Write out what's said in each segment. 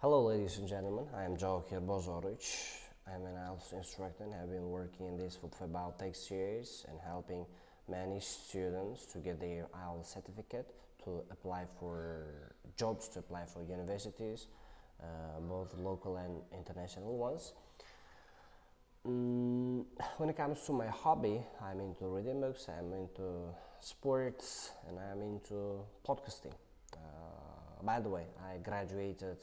Hello ladies and gentlemen, I am Jokir Bozoric. I am an IELTS instructor and have been working in this field for about 6 years and helping many students to get their IELTS certificate, to apply for jobs, to apply for universities, both local and international ones. When it comes to my hobby, I'm into reading books, I'm into sports, and I'm into podcasting. By the way, I graduated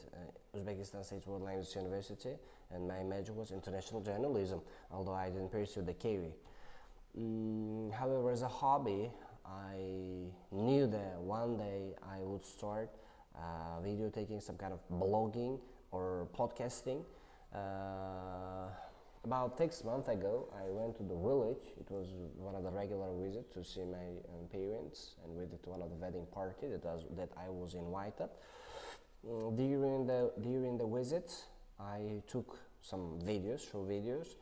Uzbekistan State World Language University and my major was international journalism, although I didn't pursue the career. However, as a hobby, I knew that one day I would start video taking, some kind of blogging or podcasting. About 6 months ago, I went to the village. It was one of the regular visits to see my parents, and we did one of the wedding party that I was invited. During the visit, I took some short videos,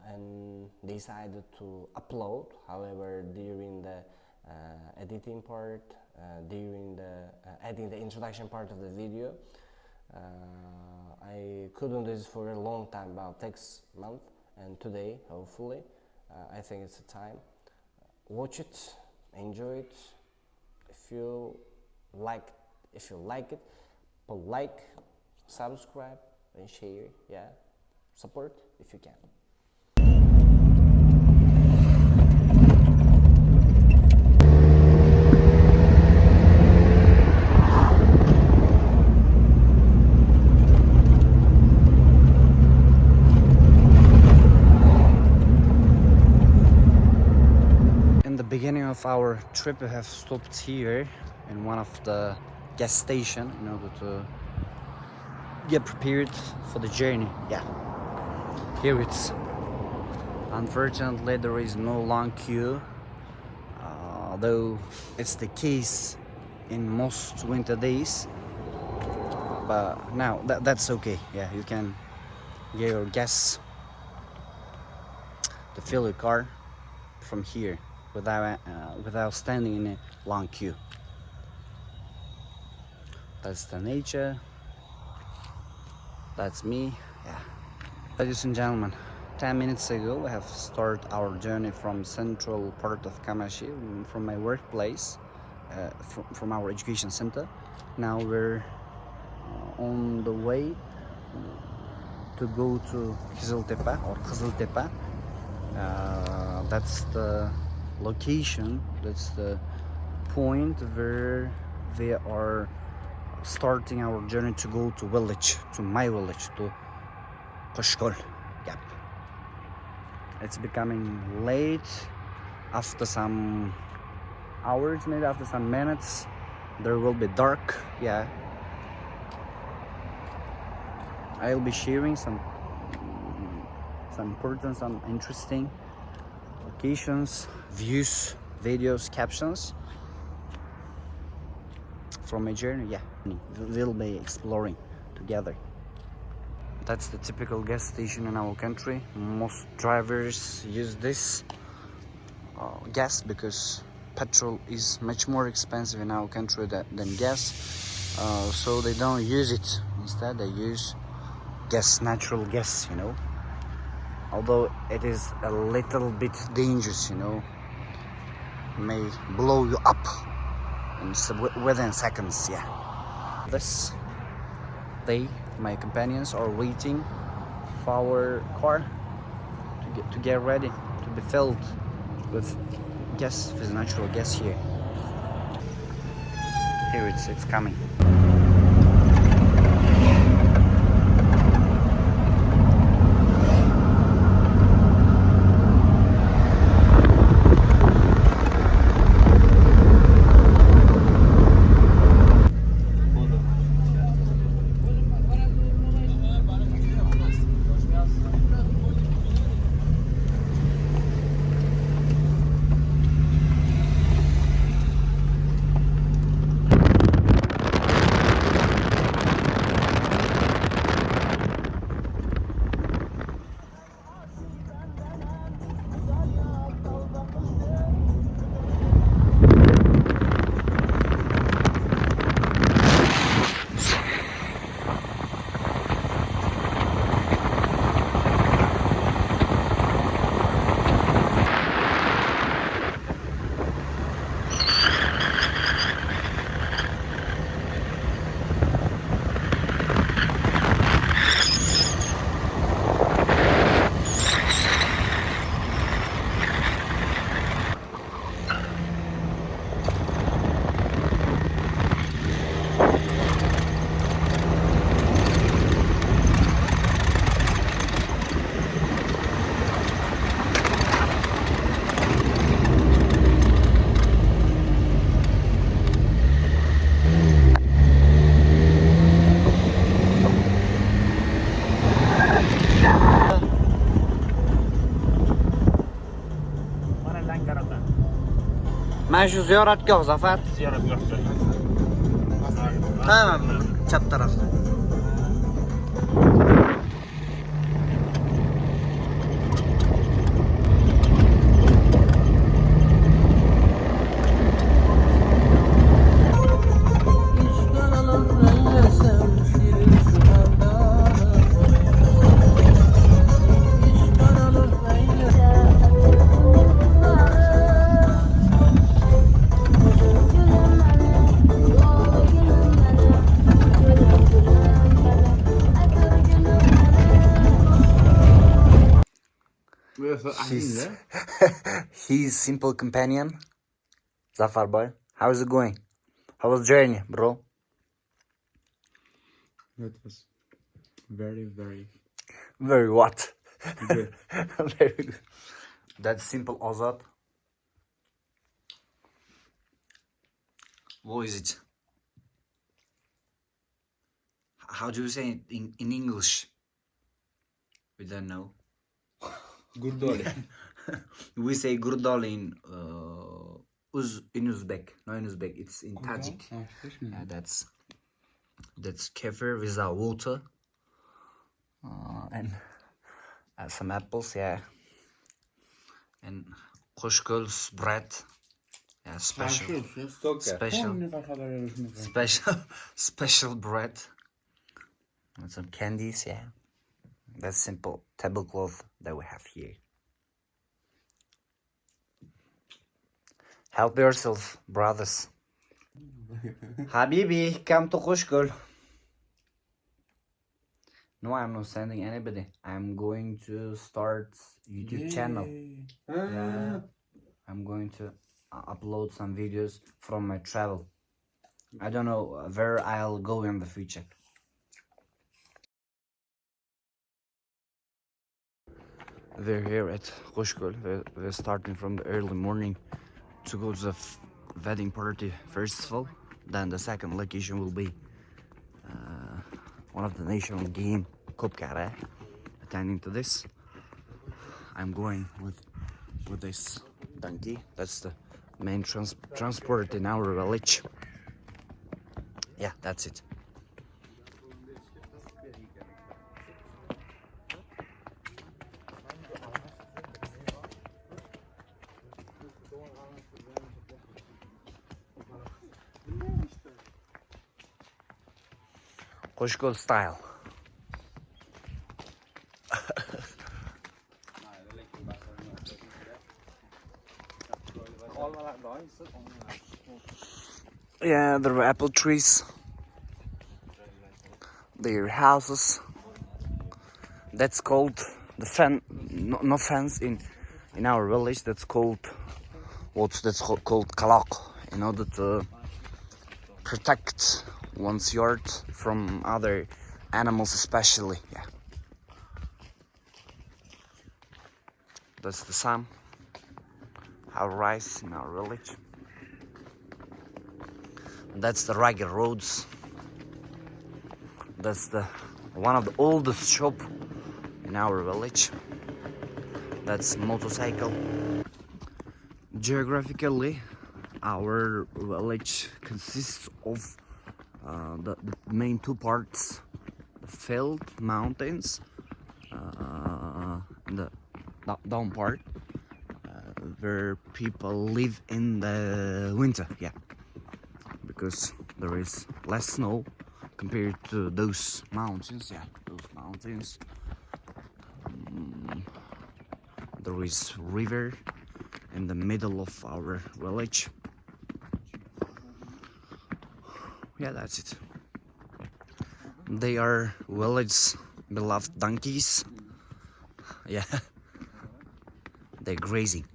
and decided to upload. However, during the editing part, during the adding the introduction part of the video, I couldn't do this for a long time, about 6 months, and today, hopefully, I think it's the time. Watch it, enjoy it. If you like it, put like, subscribe, and share. Yeah, support if you can. Beginning of our trip, we have stopped here in one of the gas station in order to get prepared for the journey. Yeah, here it's. Unfortunately, there is no long queue, though it's the case in most winter days. But now that's okay. Yeah, you can get your gas to fill your car from here without standing in a long queue. That's the nature. That's me. Yeah. Ladies and gentlemen, 10 minutes ago we have started our journey from central part of Kamashi, from my workplace, from our education center. Now we're on the way to go to Kızıltepe or Kızıltepe. That's the location, that's the point where we are starting our journey to go to village, to my village, to Qo'Shko'L. Yep. It's becoming late. After some hours, maybe after some minutes, there will be dark. Yeah. I'll be sharing some important, some interesting locations, views, videos, captions from my journey. Yeah, we'll be exploring together. That's the typical gas station in our country. Most drivers use this gas because petrol is much more expensive in our country than gas, so they don't use it. Instead, they use gas, natural gas, although it is a little bit dangerous, may blow you up within seconds. Yeah, my companions are waiting for our car to get ready to be filled with gas, with natural gas. Here it's coming. Mana shu ziyoratgoh Zafar. Ziyoratgoh joy. Ha, chap tarafda. His simple companion, Zafar boy. How's it going? How was journey, bro? It was very Very what? good. Very good. That's simple Azat. What is it? How do you say it in English? We don't know. Gurdoli. We say gurdal in Uzbek. No, in Uzbek. It's in Tajik. Yeah, that's kefir without water and some apples. Yeah, and Qo'Shko'l's bread. Yeah, special bread and some candies. Yeah, that's simple tablecloth that we have here. Help yourself, brothers. Habibi, come to Qo'Shko'l. No, I'm not sending anybody. I'm going to start YouTube channel. Yeah, I'm going to upload some videos from my travel. I don't know where I'll go in the future. We're here at Qo'Shko'l. We're starting from the early morning to go to the wedding party festival. Then the second location will be one of the national game, Kopkari. Attending to this, I'm going with this donkey. That's the main transport in our village. Yeah, that's it. Qo'shko'l style. Yeah, there were apple trees. Their houses. That's called the no fence in our village. That's called called kalak, in order to protect one's yard from other animals, especially. Yeah, that's the sun. Our rice in our village. And that's the rugged roads. That's the one of the oldest shop in our village. That's motorcycle. Geographically, our village consists of the main two parts: the field, mountains, and the down part, where people live in the winter. Yeah, because there is less snow compared to those mountains. Yeah, those mountains. There is river in the middle of our village. Yeah, that's it. They are village beloved donkeys. Yeah, they're grazing.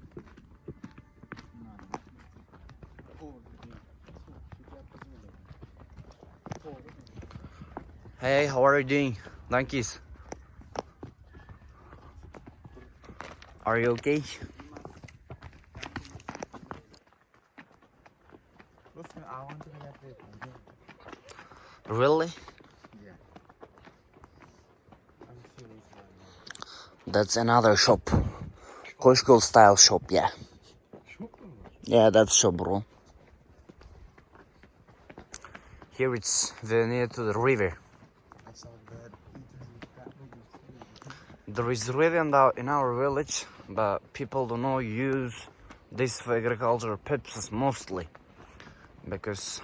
Hey, how are you doing, donkeys? Are you okay? Listen, I want to get it. Really? Yeah. I'm serious. That's another shop. Qo'Shko'l style shop, yeah. Yeah, that's so, bro. Here it's very near to the river. I saw that. There is river in our village, but people do not use this for agricultural purposes mostly because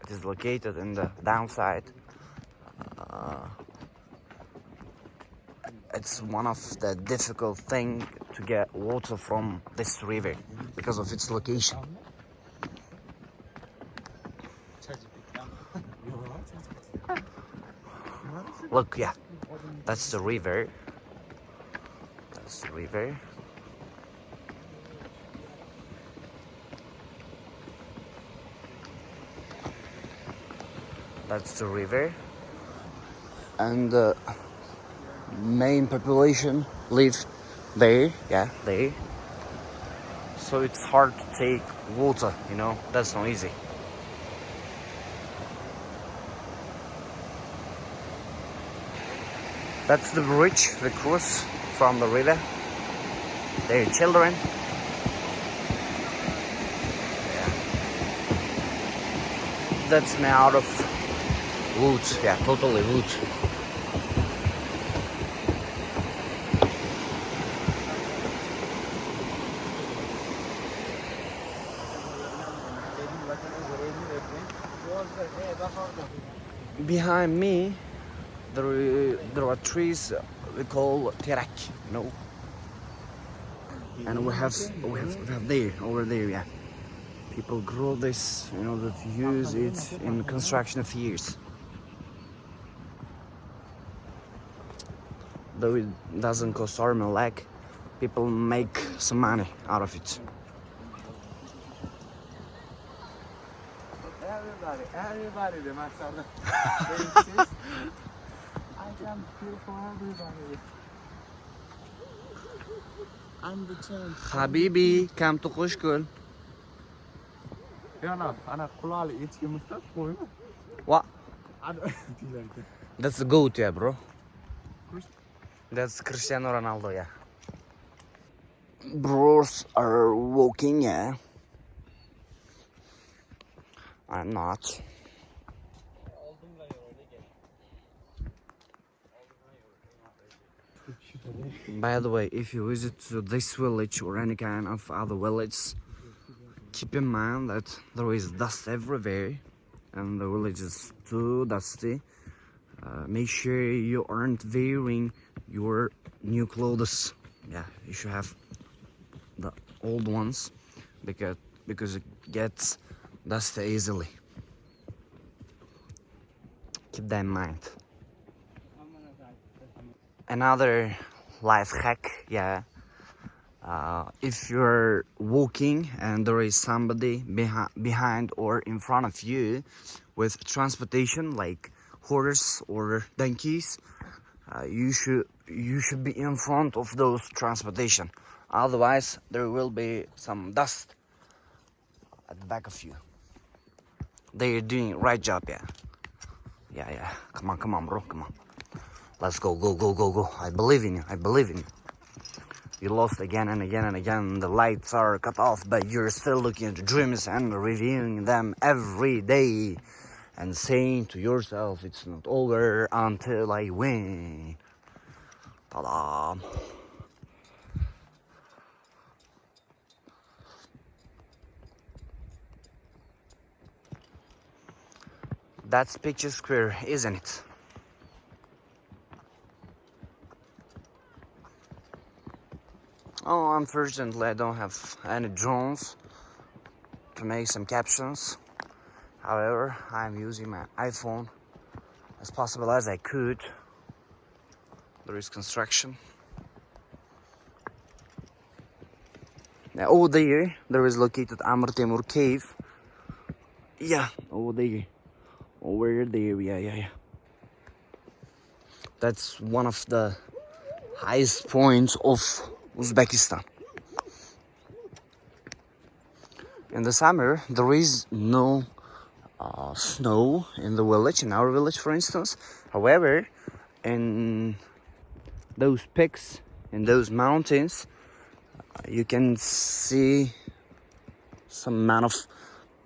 it is located in the downside. It's one of the difficult thing to get water from this river because of its location. Look, yeah, that's the river. That's the river. That's the river. And the main population live there, yeah, there. So it's hard to take water, you know, that's not easy. That's the bridge we cross from the river. There are children. Yeah. That's made out of wood, yeah, totally wood. Behind me, there are trees we call terak, you know. And we have there, over there, yeah. People grow this in order to use it in construction of years. Though it doesn't cost arm and leg, people make some money out of it. Everybody, the master. I can feel for everybody. I'm the champ. Habibi, come to Qo'shko'L. أنا قلالي إيش كمستر قوي. What? I don't. That's the goat, yeah, bro. That's Cristiano Ronaldo, yeah. Bros are walking, yeah. I'm not. By the way, if you visit this village or any kind of other village, keep in mind that there is dust everywhere and the village is too dusty. Make sure you aren't wearing your new clothes. Yeah, you should have the old ones because it gets dusty easily. Keep that in mind. Another life hack, yeah. If you're walking and there is somebody behind or in front of you with transportation like horses or donkeys, you should be in front of those transportation. Otherwise, there will be some dust at the back of you. They're doing the right job, yeah. Yeah. Come on, bro, come on. Let's go. I believe in you. You lost again and again. The lights are cut off, but you're still looking at the dreams and reviewing them every day and saying to yourself, it's not over until I win. Ta-da! That's picture square, isn't it? Oh, unfortunately, I don't have any drones to make some captions. However, I'm using my iPhone as possible as I could. There is construction. Now, over there is located Amr Temur Cave. Yeah, over there. Over there, yeah. That's one of the highest points of Uzbekistan. In the summer, there is no snow in the village, in our village, for instance. However, in those peaks, in those mountains, you can see some amount of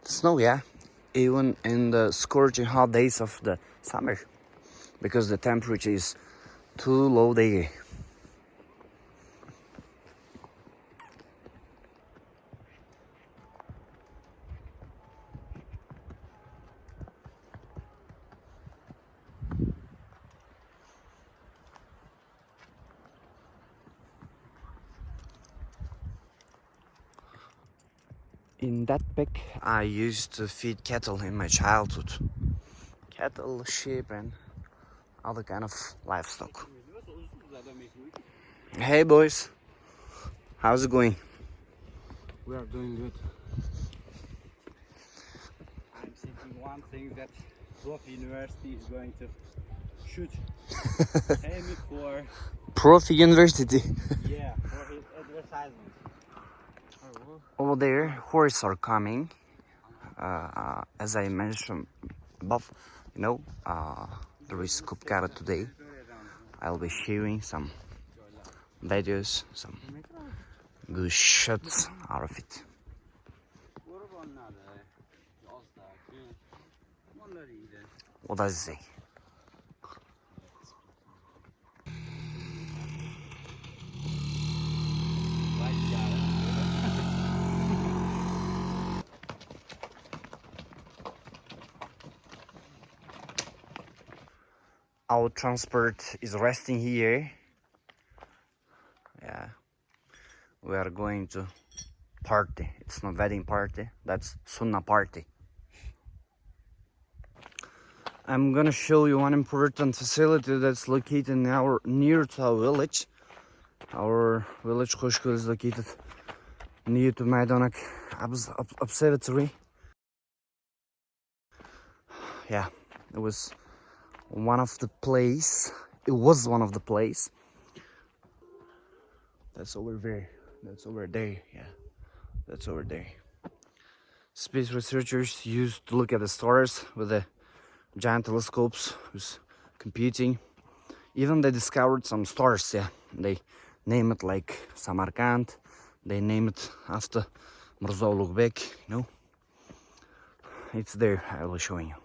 snow, yeah, even in the scorching hot days of the summer, because the temperature is too low there. In that pic, I used to feed cattle in my childhood. Cattle, sheep, and other kind of livestock. Hey boys, how's it going? We are doing good. I'm thinking one thing that Prof University is going to shoot pay me for Profi University. yeah for his advertisement. Over there, horses are coming. As I mentioned above, there is Kopkari today. I'll be sharing some videos, some good shots out of it. What does it say? Our transport is resting here. Yeah, we are going to party. It's not wedding party, that's Sunna party. I'm gonna show you one important facility that's located near to our village. Our village Qo'Shko'L is located near to Maidanak Observatory. Yeah, it was one of the place. That's over there. That's over there. Yeah, that's over there. Space researchers used to look at the stars with the giant telescopes who's computing. Even they discovered some stars. Yeah, they name it like Samarkand. They name it after Mirza Ulugh-Beg. It's there. I will show you.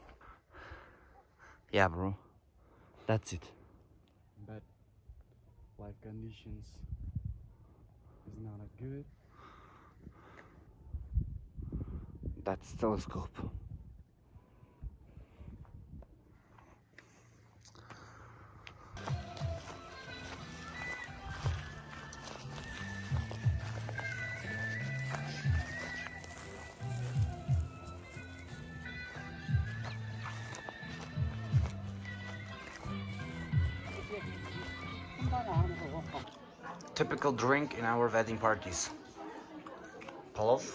Yeah, bro, that's it. But life conditions is not as good. That's telescope. Typical drink in our wedding parties. Palov.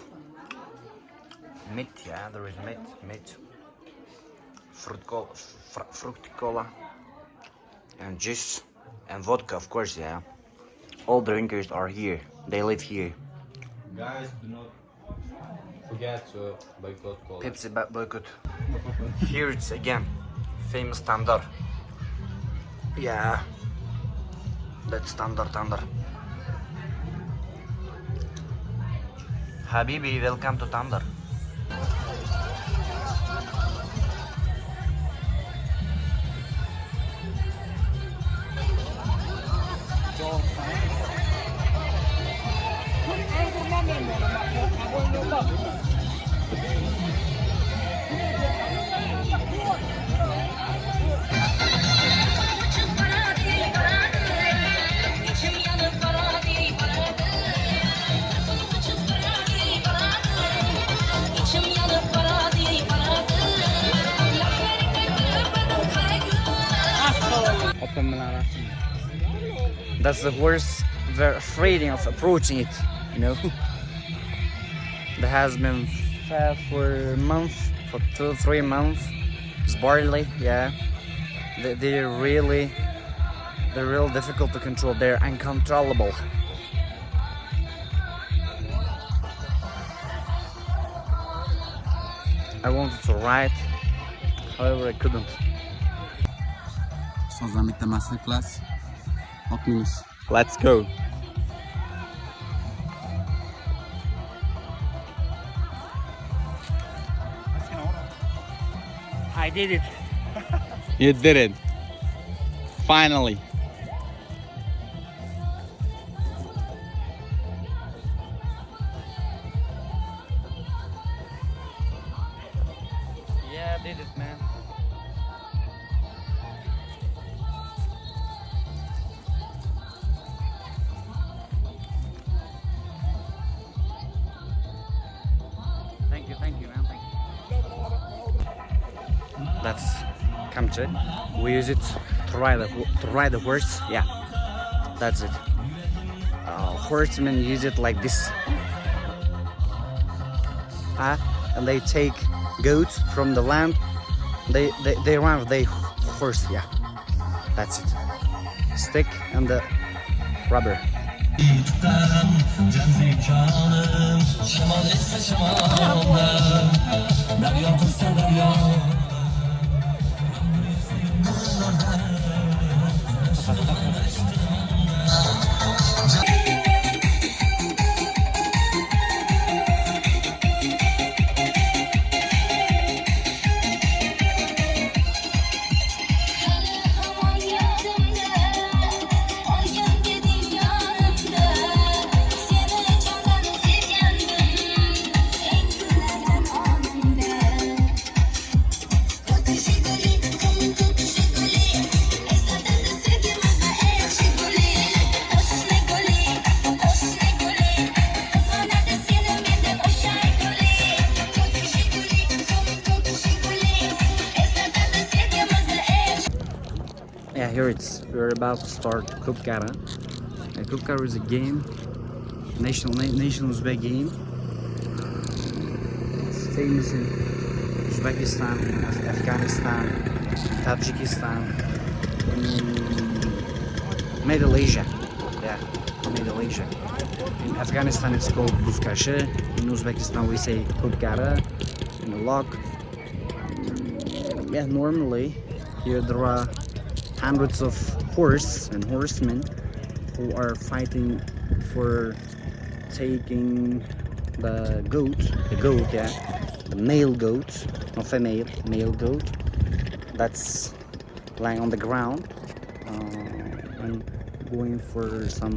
Meat, yeah, there is meat. Fruit cola. And juice. And vodka, of course, yeah. All drinkers are here. They live here. Guys, do not forget to boycott cola. Pepsi boycott. Here it's again. Famous Tandar. Yeah. That's Tandar. Habibi, welcome to Tandar. That's the worst. They're afraid of approaching it, That has been fed for a month, for 2-3 months. It's barley, yeah. They're real difficult to control. They're uncontrollable. I wanted to ride, however I couldn't. Sazamik'te masterclass. Hot minus. Let's go. I did it. You did it. Finally. Yeah, I did it, man. Thank you, man. Thank you. That's kamche. We use it to ride the horse. Yeah, that's it. Horsemen use it like this. And they take goats from the land. They run with the horse. Yeah, that's it. Stick and the rubber. Yeah, here we're about to start Kopkari. Kopkari is a game, national Uzbek game. It's famous in Uzbekistan, in Afghanistan, Tajikistan, in Middle Asia. Yeah, Middle Asia. In Afghanistan it's called Kushk. In Uzbekistan we say Kopkari, in the log. Yeah, normally here there are hundreds of horse and horsemen who are fighting for taking the goat, yeah, the male goat, not female, male goat that's lying on the ground, and going for some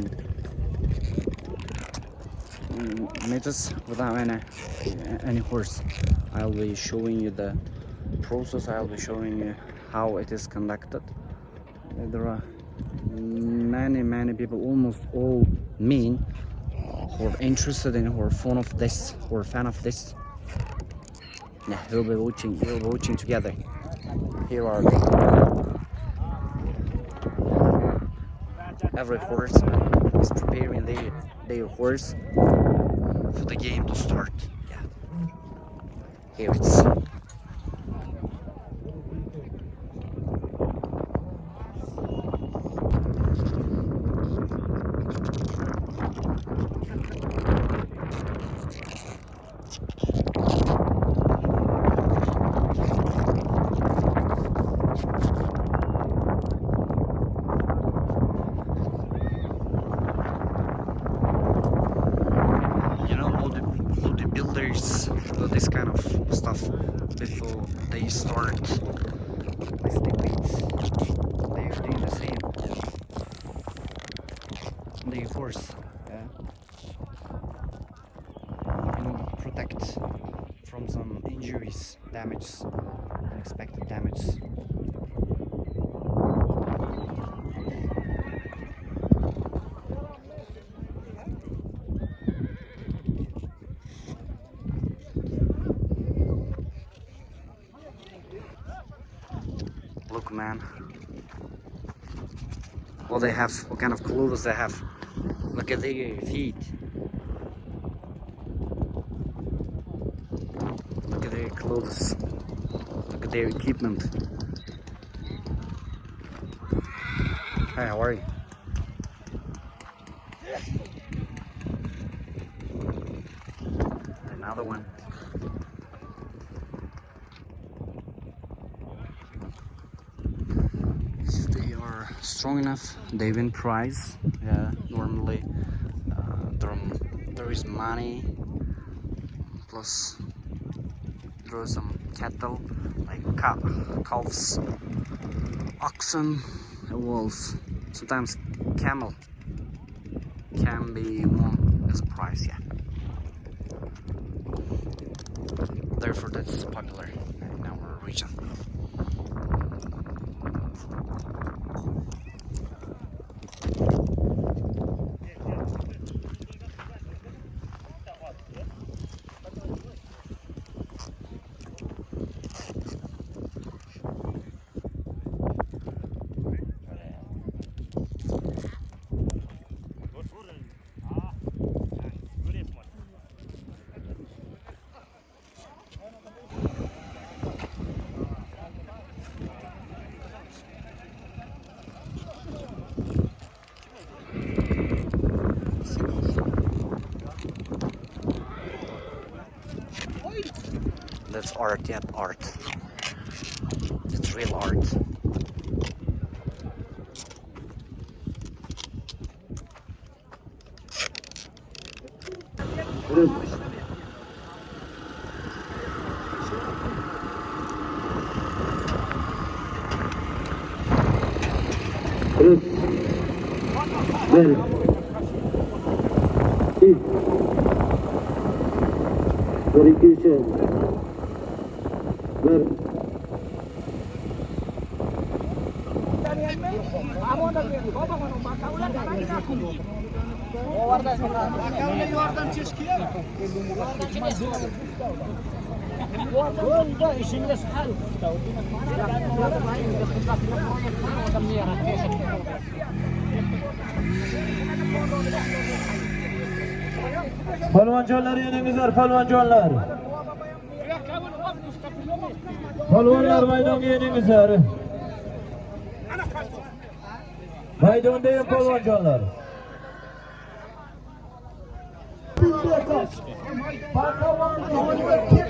meters without any horse. I'll be showing you the process. I'll be showing you how it is conducted. There are many people, almost all men, who are interested in, who are fan of this, who are fan of this. Yeah, we'll be watching together. Here are they. Every horseman is preparing their horse for the game to start. Yeah. Here it's. Builders do this kind of stuff before they start with the beats. They are doing the same. They horse, yeah, and protect from some injuries, damage, unexpected damage. Look, man, what they have, what kind of clothes they have. Look at their feet. Look at their clothes. Look at their equipment. Hi, how are you? Another one. Strong enough, they win prize. Yeah, normally there is money, plus there are some cattle, like calves, oxen, wolves. Sometimes camel can be won as a prize, yeah. Therefore, that's popular in our region. That's art, yeah, art. It's real art. Polvonjonlar yeningizlar, polvonjonlar. Polvonlar maydonga yeningizlar. Maydonda ham polvonjonlar.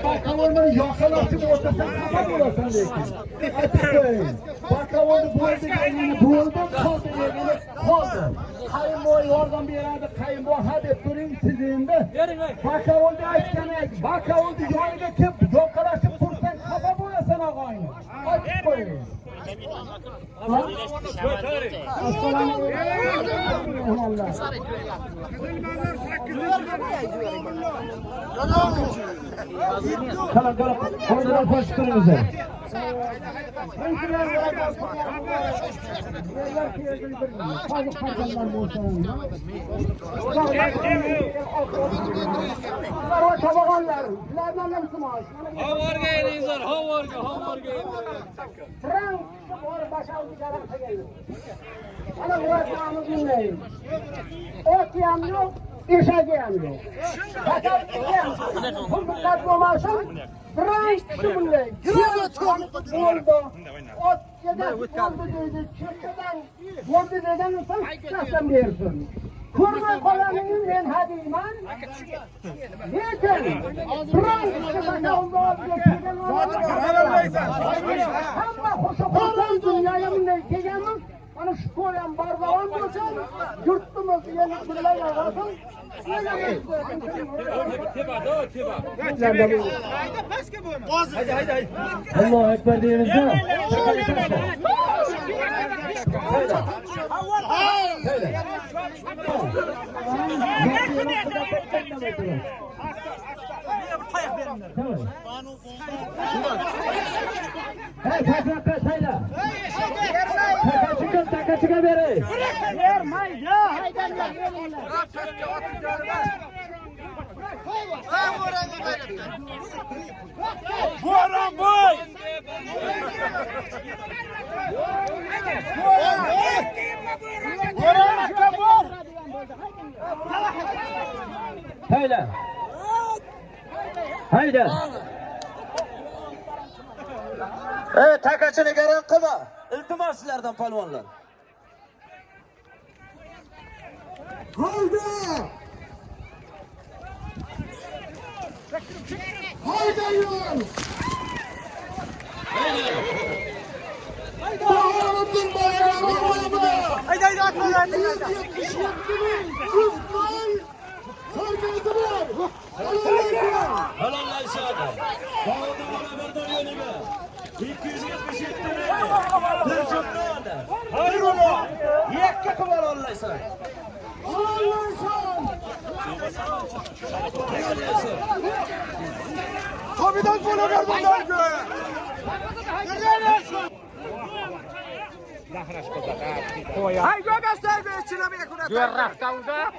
Bakavonni yoqalashib o'tirsan xafa bo'lasan lekin. Aytib qo'ying. Bakavonni bo'ldi, qoldi. Qayinboy yordam beradi, qayinboy ha deb turing siz endi. Bakavonni aytgani, bakavonni yoniga kelib yoqalashib tursan xafa bo'lasan og'ayni. Aytib qo'ying. Kalan ko'rdilar qo'shtirimizni. İşe gelmiyor. Fakat bu katlamasın Frank şunle. Oldu. Ot yedek oldu dedi. Çökeden oldu deden insan nasıl dersin? Kurma kolanının en hadi iman. Yeter. Frank şunle oldu. Ama hoşafatan dünyaya mı gelemiz? Ana şu koyan bardağın olsun, yurttumuz yeni kurulay ağasın. Haydi. Allahu Ekber diyemizde. Çıka beri. Boran boy! Haydi. Evet, takachini garan qilma. İltimos sizlardan polvonlar. Haydi! Haydi yol! Bağırın bayramı! Haydi atma haydi! Halallaysa. Bağırın beraber Hay gösterme içine bir yakına. Gör rafta uza.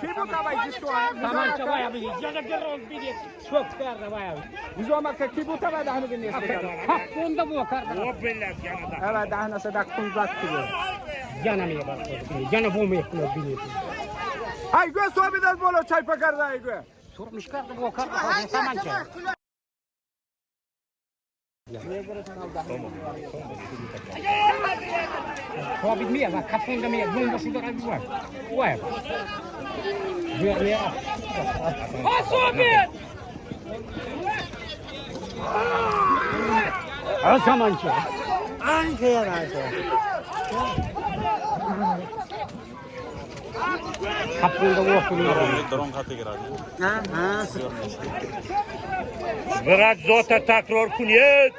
Kim bu tavayı istiyor? Tamam çabaya bir. Yana gel bir. Çok karda bayağı. Biz o makka kim bu tavayı daha ne istiyor? Ha bunda bu karda. O belli yanada. Evet daha nasıl da kunzak gibi. Yana mı bak. Yana bu mu yapıyor biliyor. Hay göz sohbeden bolo çay pakarda hay göz. Sormuş karda bu karda. Tamam çay. Kau bitmiyor bak kapında mı bomba şurada kalbi var. Vay. Ver ya. Asobet. Asamançı. Ankaya nerede? Kapında okunuyor. Drone khate giradi. Vrach zota takror kuniyet.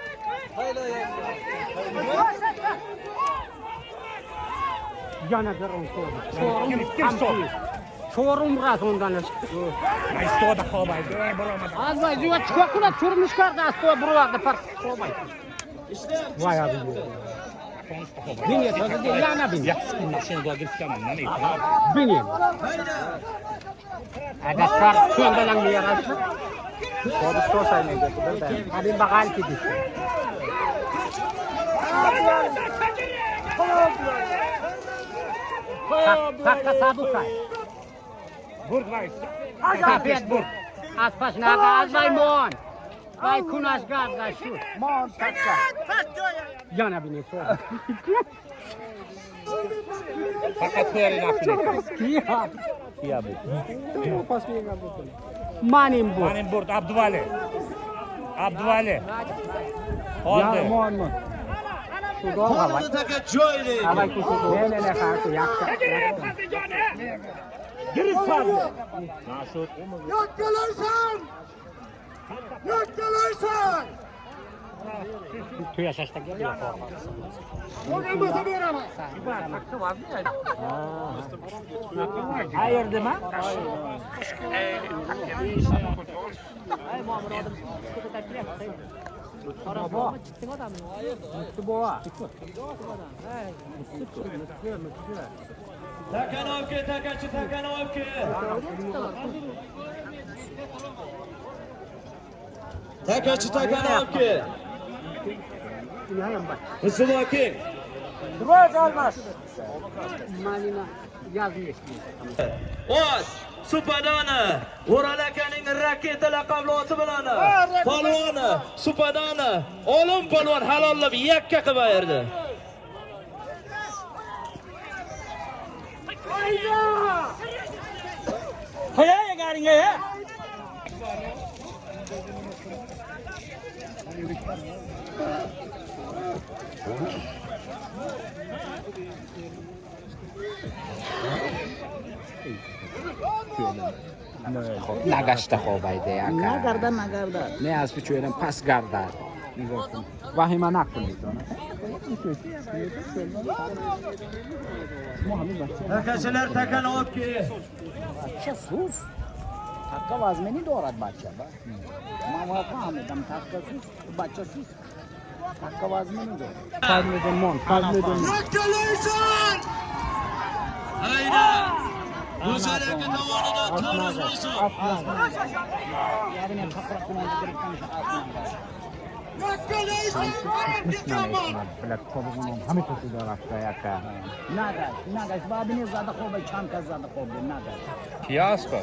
Yana garon soru. Çorum raz ondan. Ay stoda khabay. Az vay juva çıkakula çurmuş karda asto buruvaqda par. Vay abi. Biniye tadı değil yana bin. Yaxshi mashina dogirskaman nima aytadi? Biniye. Ada kar sondalan bir yarar. Soru sorsay ne götürür ben. Hadi bakal ki dis. Takka sabukay. Burgvay. Kapet bur. Aspas naga azvay mon. Vay kunaş gazga şu. Mon takka. Yana biniye sonra. Faqat qo'yaring afini. Ya. Pas bir geldi. Manim bu. Manim burt Abduvali. Abduvali. Ya Oldu. mon mu? Şu doğal hava. joylaydi. Hava kuşu. Ne karşı yakta. Giriş sardı. Mashut. Tuya şaşta geliyor. Hayırdı mı? Takanovka, takachi takanovka. Takachi takanovka. Hızlıvakin. Duvar kalmaz. Malina yazmış. Oz, Supadana, Uralakaning raketa laqabloti bilan polvoni Supadana, olim polvon halollab yakka qilib berdi. Qo'yay garingga ya. Nagashta xobayda yaka. Nagarda. Ne az biçören pas garda. Vahima nakılıydı ona. Takachilar takanovka. Sus. Takka vazmeni doğrat bahçe bak. Mama Muhammed'im takka sus. Bahçe sus. Takka vazmeni doğrat. Fazleden mon. Fazleden. Aynen. O'zalaka tomonidan to'g'ri Yarın kaprak kullanıcı Bilet kovuğunun hamı tutuyor hafta yaka. Nagaş, babini zada kovay, çanka zada kovay, nagaş. Kiyasko.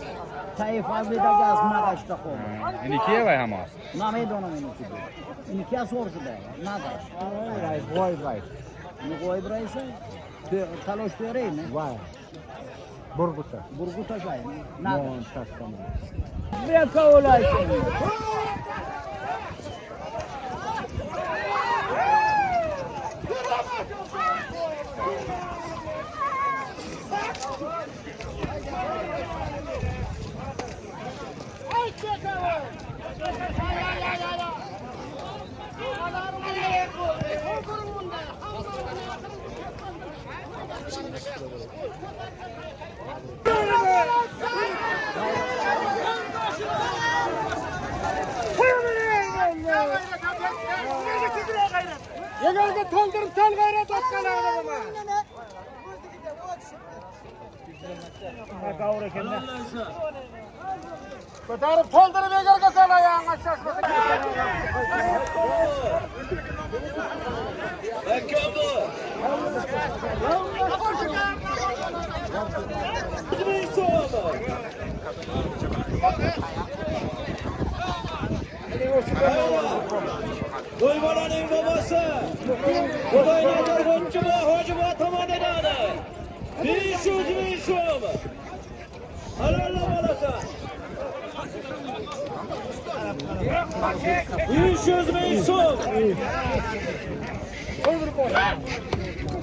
Tayi fazla da gaz, nagaş da kovay. Ini kiye hamas. Name donum iniki bu. İniki ya sordu da, nagaş. Vay. Ne koy buraysa? Taloş törey mi? Vay. Burguta şey. Nagaş. Ne kavulay seni? Yegarga to'ldirib sal g'ayrat otganlar. Gavur ekanda. Ko'tarib to'ldirib yegarga sal ayağın aşağısına. To'ybolarning bobosi Xudoylar Hojibo Hojibo tomonidan 500 ming so'm halollab olasan. 500 ming so'm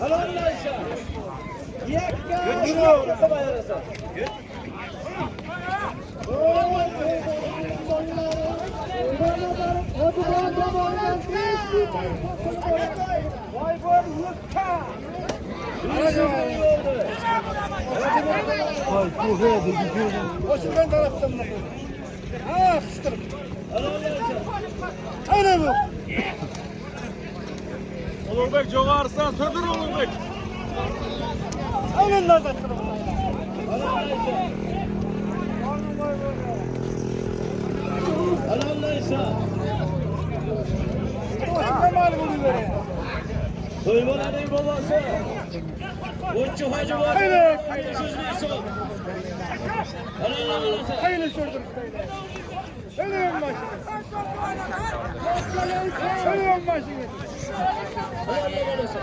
halollaysan. Yakka qilib ayirasan. Hoşundan taraftan da. Ha, kıstırım. Öyle bu. Ulugbek jo'g'arsan, surdir Ulugbek. Aynen lazım. Halollaysan. Hoşundan mal buluyor. To'ybolarning bobosi Qo'shko'l Hojibo 500 ming so'm halollab olasan. Aynen sürdüm. Öyle başını. Öyle başını. Halollab olasan.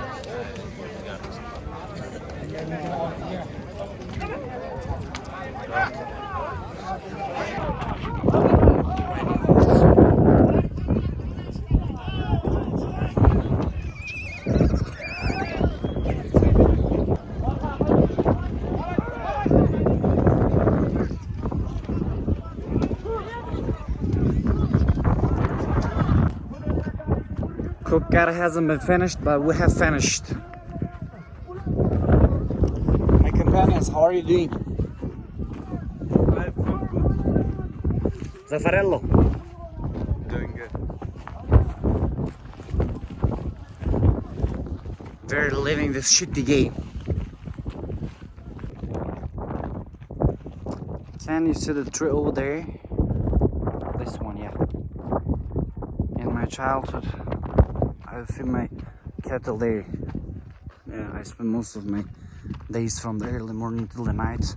Kopkari hasn't been finished, but we have finished. My companions, how are you doing? Zaffarello. Doing good. They're living this shitty game. Can you see the tree over there? This one, yeah. In my childhood, I feed my cattle there. Yeah, I spend most of my days from the early morning till the night.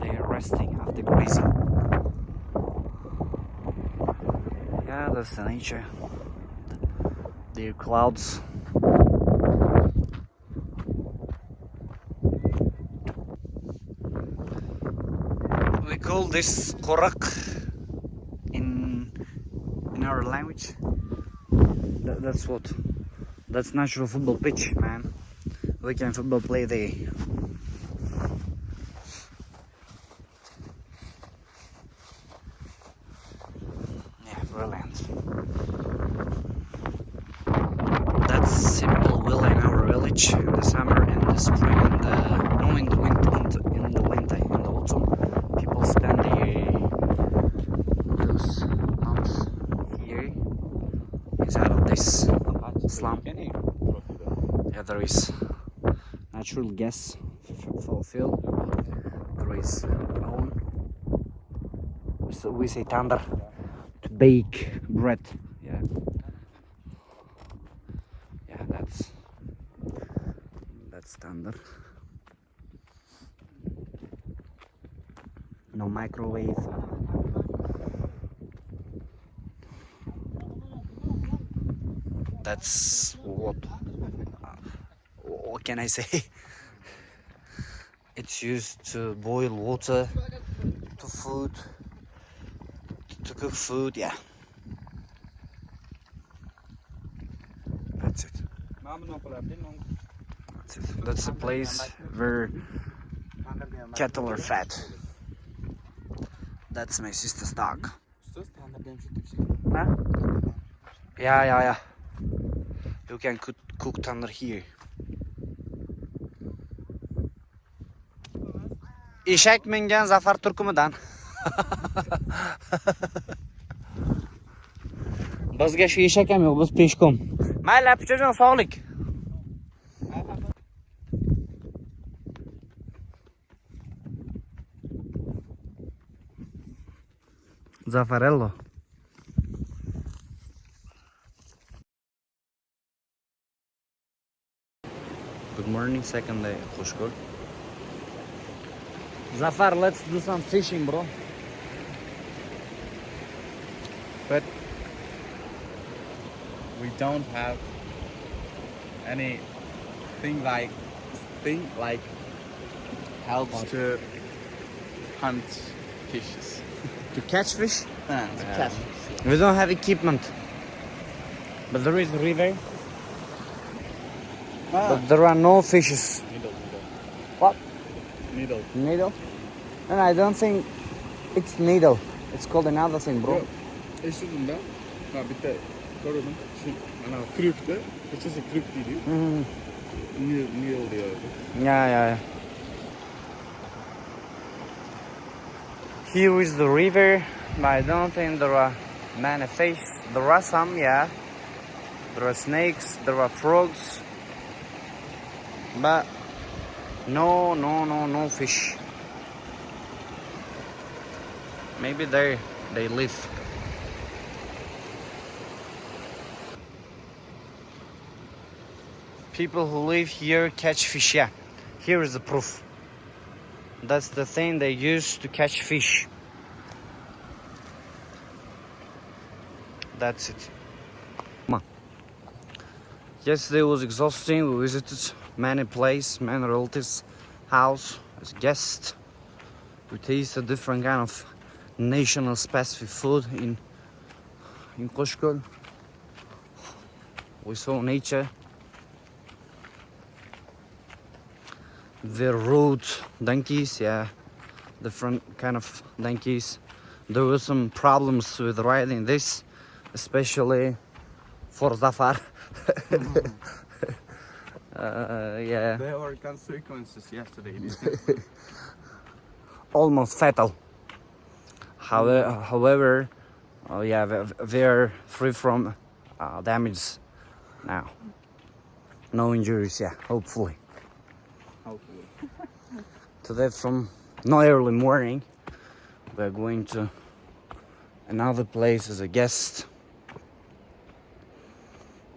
They are resting after grazing. Yeah, that's the nature. There are clouds. We call this korak in our language. That's natural football pitch, man. We can football play there. Yeah, brilliant. That's simple will in our village in the summer, in the spring, in the winter, in the autumn. People spend those months here inside of this slum. Yeah, there is natural gas fulfilled. There is oven. So we say tandır to bake bread. Yeah. Yeah, that's tandır. No microwave. That's what can I say? It's used to boil water, to cook food. Yeah, that's it. That's a place where cattle are fed. That's my sister's dog. Huh? Yeah. You can cook tandır here. eshak mingan Zafar turkumidan. Bizga shu eshak ham yo'q, biz peshkom. Mayli, apichajon, sog'lik. Zafarello. Good morning, second day at Qo'shko'L. Zafar, let's do some fishing, bro. But we don't have anything like helps to hunt fishes. To catch fish? To catch. We don't have equipment. But there is a river. But there are no fishes. What? Needle. Needle? And I don't think it's needle. It's called another thing, bro. Eshitdim da. Ha bitta ko'rdim. Shu ana krukda, kechasi kruk deydi. Needle deydi. Yeah. Here is the river, but I don't think there are many fish. There are some, yeah. There are snakes, there are frogs. But no fish. Maybe there they live. People who live here catch fish, yeah. Here is the proof. That's the thing they use to catch fish. That's it. Come on. Yesterday was exhausting. We visited many places, many relatives' house as a guest. We tasted different kind of national specific food in Qo'shko'L. We saw nature. The road donkeys, yeah, different kind of donkeys. There were some problems with riding this, especially for Zafar. Yeah. There were consequences yesterday. Almost fatal. However, yeah, they're free from damage now. No injuries, yeah, hopefully. Today from early morning, we're going to another place as a guest.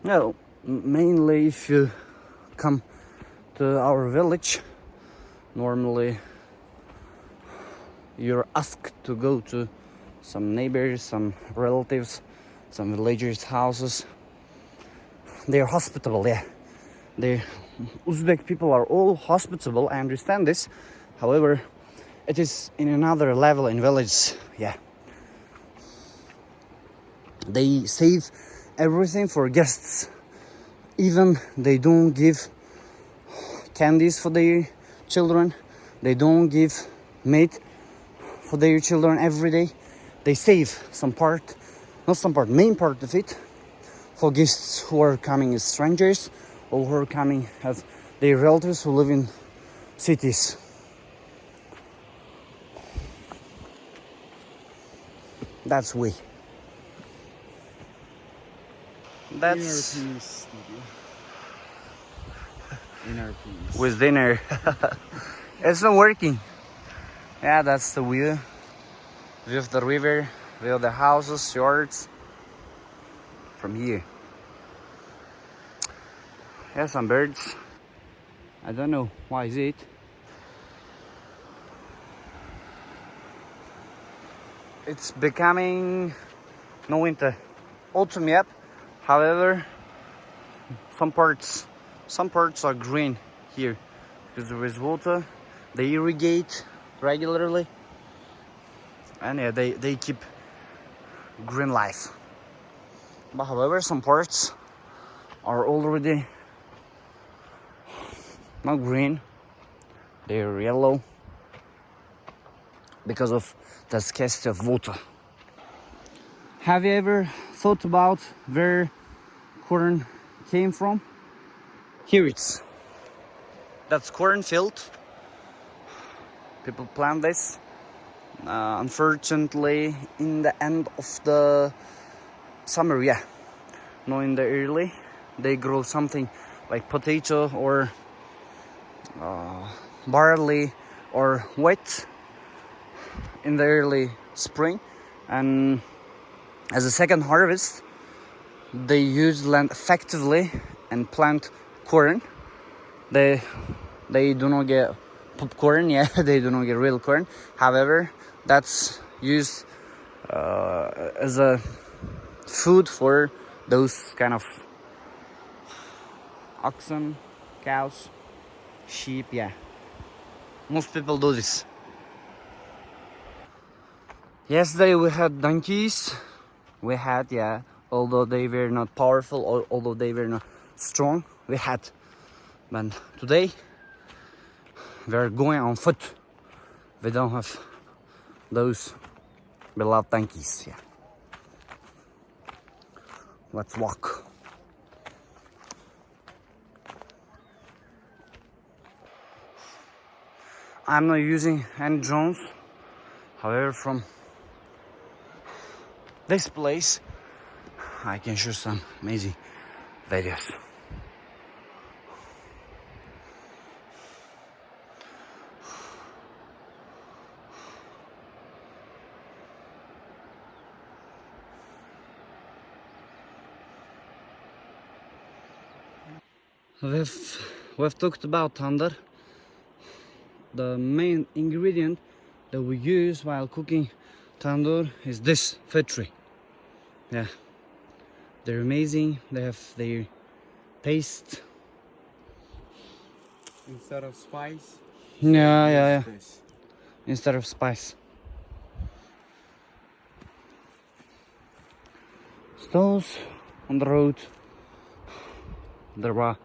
Well, mainly if you come to our village, normally you're asked to go to some neighbors, some relatives, some villagers' houses. They're hospitable, yeah. The Uzbek people are all hospitable, I understand this. However, it is in another level in villages, yeah. They save everything for guests. Even they don't give candies for their children. They don't give meat for their children every day. They save some part, not some part, main part of it for guests who are coming as strangers or who are coming as their relatives who live in cities. That's we. That's Inner peace. with dinner. It's not working. Yeah, that's the view. View of the river, view of the houses, yards. From here. Yeah, some birds. I don't know why is it. It's becoming no winter, autumn yet. However, some parts are green here because there is water. They irrigate regularly, and yeah, they keep green life. But however, some parts are already not green; they're yellow because of the scarcity of water. Have you ever thought about where corn came from? Here that's cornfield. people plant this. Unfortunately, in the end of the summer, yeah, no, in the early, they grow something like potato or barley or wheat in the early spring, and as a second harvest, they use land effectively and plant corn. They do not get popcorn, yeah, they do not get real corn. However, that's used as a food for those kind of oxen, cows, sheep, yeah. Most people do this. Yesterday we had donkeys. We had, yeah, although they were not powerful, or although they were not strong, we had. But today we're going on foot. We don't have those beloved donkeys, yeah. Let's walk. I'm not using any drones. However, from this place, I can shoot some amazing videos. We've talked about tandoor. The main ingredient that we use while cooking tandoor is this fig tree. Yeah, they're amazing. They have their taste. Instead of spice, Yeah. this. Instead of spice. Stones on the road. There are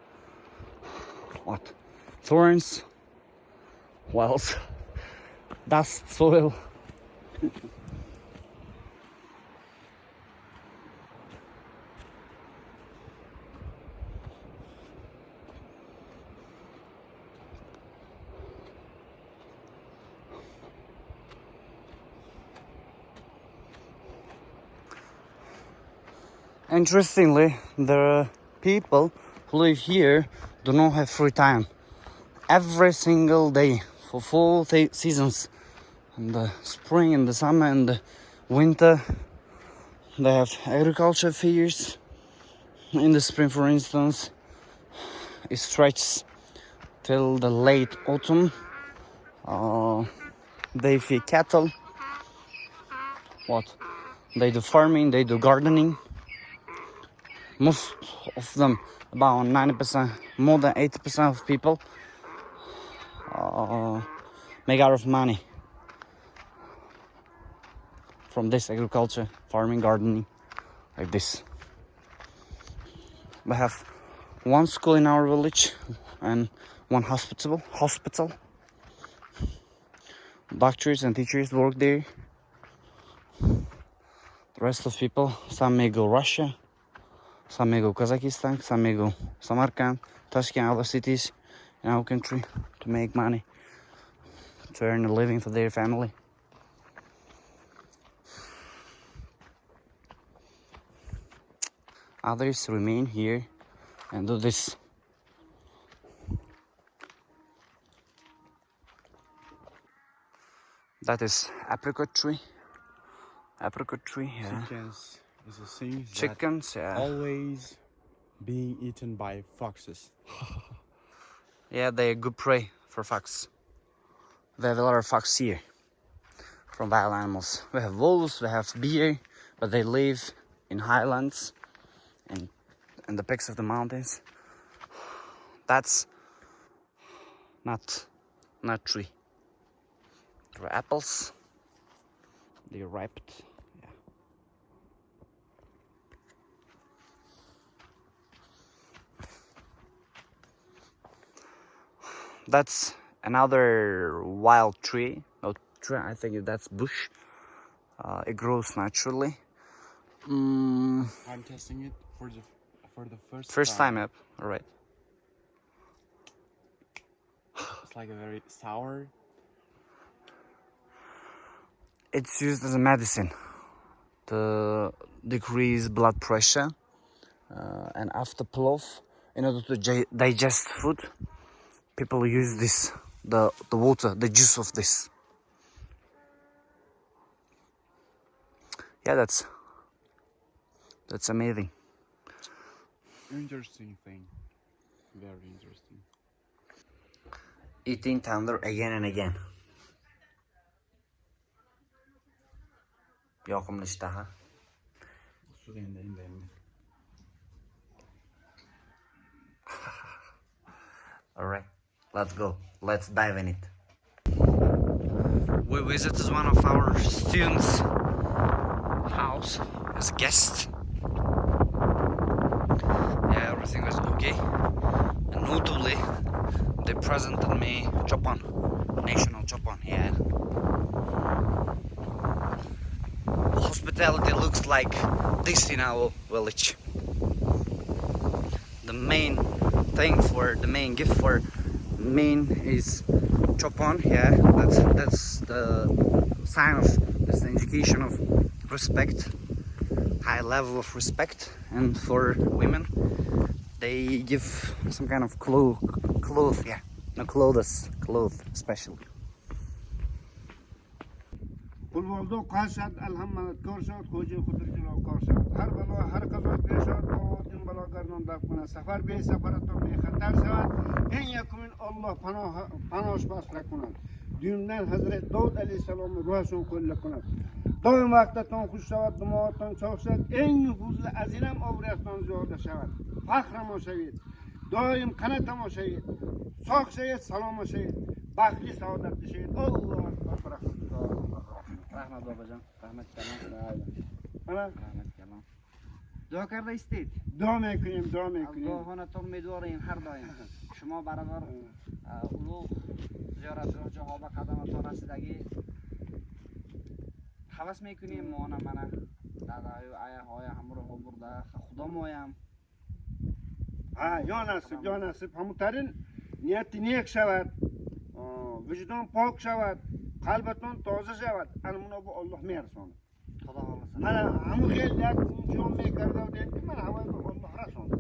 what? Thorns, wells, dust, soil. Interestingly, the people who live here do not have free time. Every single day for full seasons, in the spring, in the summer, and the winter, they have agriculture fairs. In the spring, for instance, it stretches till the late autumn. They feed cattle. What? They do farming, they do gardening. Most of them, about 90%, more than 80% of people make out of money from this agriculture, farming, gardening, like this. We have one school in our village and one hospital. Doctors and teachers work there. The rest of people, some may go Russia, some may go Kazakhstan, some may go Samarkand, Tashkent, other cities in our country to make money, to earn a living for their family. Others remain here and do this. That is apricot tree. Yeah. Chickens is a thing Chickens, yeah. always being eaten by foxes. Yeah, they're good prey for fox. We have a lot of fox here from wild animals. We have wolves, we have deer, but they live in highlands and in the peaks of the mountains. That's not tree. There are apples. They're ripe. Yeah. That's another wild tree. No tree, I think that's bush. It grows naturally. I'm testing it for the First time up, all right. It's like a very sour It's used as a medicine to decrease blood pressure, and after plov, in order to digest food, people use this, the water, the juice of this. Yeah, that's amazing. Interesting thing. Very interesting. Eating tandoor again and again. Yoqimli ishtaha. Alright, let's go. Let's dive in it. We visited one of our students' house as a guest. Yeah, everything was okay. And notably, they presented me chopon, national chopon. Yeah. Hospitality looks like this in our village. The main gift for main is chopon. Yeah, that's the sign of, that's the indication of respect, high level of respect. And for women, they give some kind of cloth, yeah, no clothes, special. قل والله قاشد الهم کارشاد خوجی خودش جلو کارشاد هر بلا هر قضا پیشاد آواد این بلا گردان در کنه سفر به سفرتون به خطر شود این یکمین الله پناهش بس نکند دیندن حضرت داود علیه السلام روحشون کل کند دایم وقتتون خوش شود دماغتون چاق شد این فضل عظیم آبرستان زیاده شود فخر ما شوید دایم قنات ما شوید ساق شوید سلام شوید بخلی سعادت بشید الله اکبر Rahmat babajon, rahmat kalom. rahmat kalom. Duo karda istaydi. Duo mekunیم Allohonatun umiddvorim har doim. Shuma baravar ulug' ziyoratgoh Jahoba qadamot orasidagi havas mekunیم mona mana dadayu ayahoya hamroho burda xudomoyam. یا نصیب همونترین نیت نیک شود وجدان پاک شود قلبتون تازه شود انمونا با الله میرساند خدا خالص. من همون خیلی یک جام میکرده و دید که من هوای به الله رساند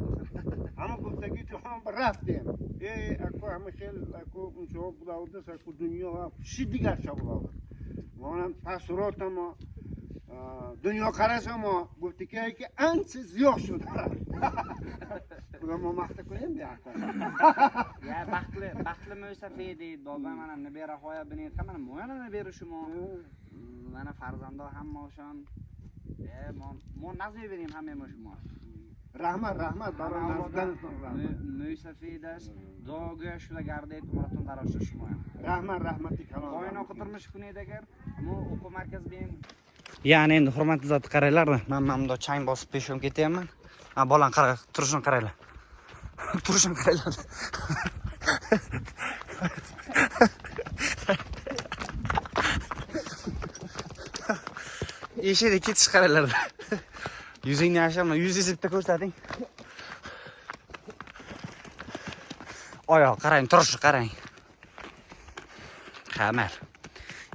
همون گفتگی تو هم رفتیم اکو همه خیلی اکو اون شما بوداودست اکو دنیا و شی دیگر شا بوداود مانم تاثیرات ما دنیا قرش ما گفتی که انچه زیاد شده خدا ما مخته کنیم بیاکتا Ya baxtli mo'safa edi. Baba mana nabira hoya binayt. Mana mo'yana nabira shuma. Mana farzanda hamma o'shan. Mo nazmi berayim hamma shuma. rahmat برای نزدن mo'safa edas. Duoga shular gardayt umratun darosha shuma. rahmati kalom Qo'yni o'qitirmish kun edi agar. Mo o'quv markaz bilan. Ya'ni endi hurmatli zot qaranglar, men mamdo chang bosib peshom ketyapman. Bolam qara, turishini qaranglar. Turishini qaranglar. Eshikda ketish qaranglar. Yuzingni yashamla, yuzingizni bitta ko'rsating. Oyoq qarang, turishni qarang. Qamal.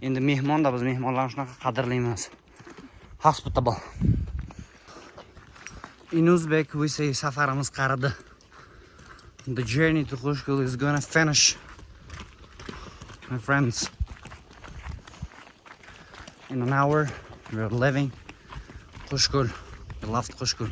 Endi mehmonda biz mehmonlarni shunaqa qadrlaymiz. Hospitable. In Uzbek we say safarimiz qaridi. The journey to Qo'shko'l is gonna finish. My friends. In an hour we are leaving Qo'shko'l. We left Qo'shko'l.